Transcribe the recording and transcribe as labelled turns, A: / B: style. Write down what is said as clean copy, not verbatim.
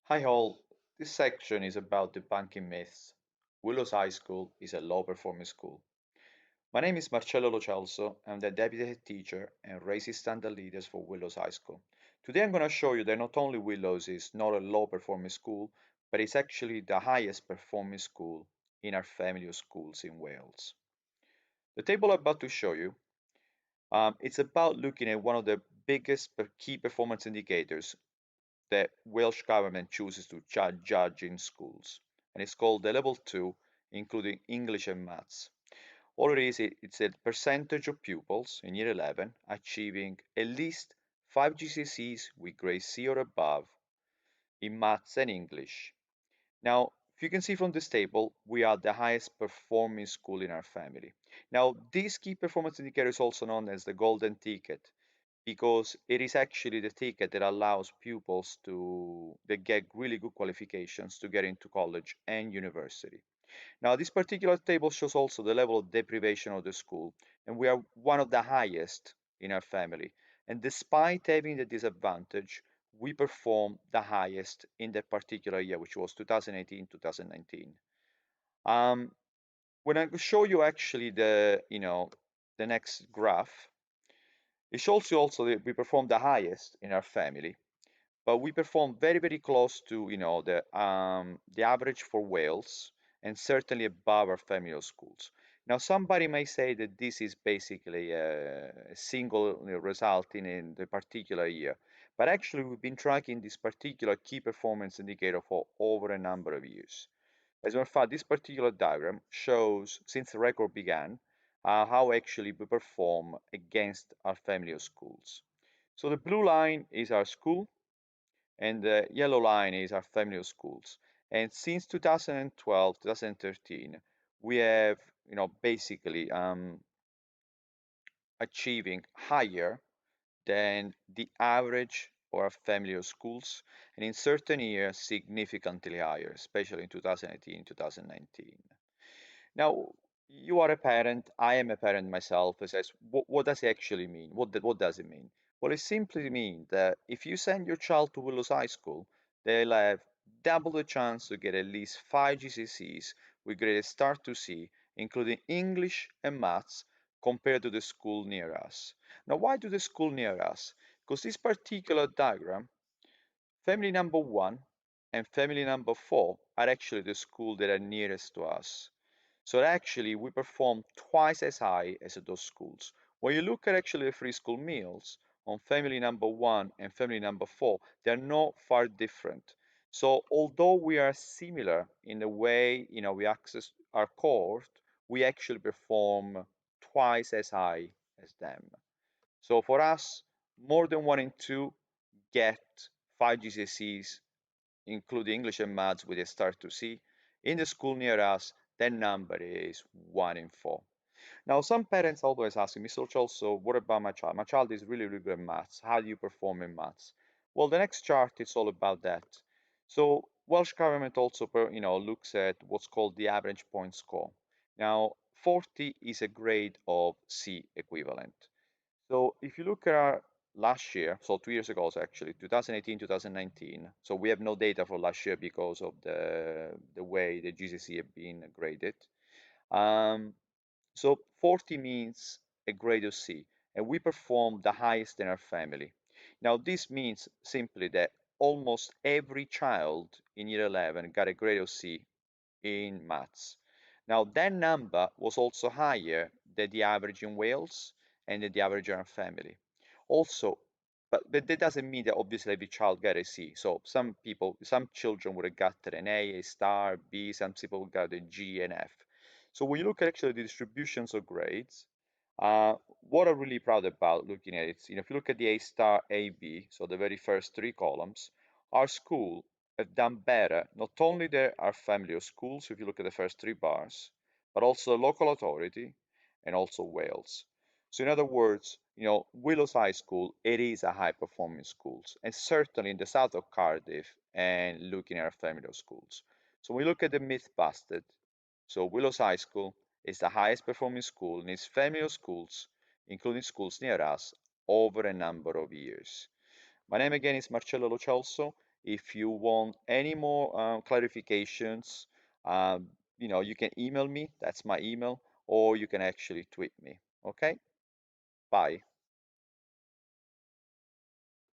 A: Hi all, this section is about debunking myths. Willows High School is a low-performing school. My name is Marcello Lo Celso. I'm the deputy head teacher and racing standard leaders for Willows High School. Today I'm going to show you that not only Willows is not a low-performing school, but it's actually the highest performing school in our family of schools in Wales. The table I'm about to show you, it's about looking at one of the biggest key performance indicators the Welsh government chooses to judge in schools, and it's called the level 2, including English and maths. All it is, it's a percentage of pupils in year 11 achieving at least 5 GCSEs with grade C or above in maths and English. Now, if you can see from this table, we are the highest performing school in our family. Now, this key performance indicator is also known as the golden ticket because it is actually the ticket that allows pupils to that get really good qualifications to get into college and university. Now, this particular table shows also the level of deprivation of the school, and we are one of the highest in our family. And despite having the disadvantage, we perform the highest in that particular year, which was 2018-2019. Um, when I show you actually the next graph, it shows you also that we perform the highest in our family, but we perform very, very close to, the average for Wales and certainly above our family of schools. Now, somebody may say that this is basically a single result in the particular year, but actually we've been tracking this particular key performance indicator for over a number of years. As a matter of fact, this particular diagram shows, since the record began, how actually we perform against our family of schools. So the blue line is our school, and the yellow line is our family of schools. And since 2012, 2013, we have, basically achieving higher than the average of our family of schools, and in certain years significantly higher, especially in 2018, 2019. Now, you are a parent, I am a parent myself. It says, what does it actually mean? What does it mean? Well, it simply means that if you send your child to Willows High School, they'll have double the chance to get at least 5 GCSEs with grades start to C, including English and maths, compared to the school near us. Now, why do the school near us? Because this particular diagram, family number 1 and family number 4 are actually the school that are nearest to us. So actually, we perform twice as high as those schools. When you look at actually the free school meals on family number 1 and family number 4, they're not far different. So although we are similar in the way we access our course, we actually perform twice as high as them. So for us, more than 1 in 2 get 5 GCSEs, including English and maths with a start to C. In the school near us, that number is 1 in 4. Now, some parents always ask me, Mr. Cholso, what about my child? My child is really, really good at maths. How do you perform in maths? Well, the next chart is all about that. So, Welsh government also, looks at what's called the average point score. Now, 40 is a grade of C equivalent. So if you look at our last year, so 2 years ago, so actually 2018, 2019. So we have no data for last year because of the way the GCSE have been graded. Um, so 40 means a grade of C, and we perform the highest in our family. Now this means simply that almost every child in year 11 got a grade of C in maths. Now, that number was also higher than the average in Wales and than the average in our family. Also, but that doesn't mean that obviously every child got a C. So some children would have gotten an A star, B, some people got a G and F. So when you look at actually the distributions of grades, what I'm really proud about looking at it, if you look at the A star, A, B, so the very first three columns, our school have done better, not only our family of schools, if you look at the first three bars, but also the local authority and also Wales. So in other words, Willows High School, it is a high performing school, and certainly in the south of Cardiff and looking at our family of schools. So when we look at the myth busted, so Willows High School is the highest performing school in its family of schools, including schools near us, over a number of years. My name again is Marcello Lo Celso. If you want any more clarifications, um, you can email me. That's my email, or you can actually tweet me. Okay? Bye.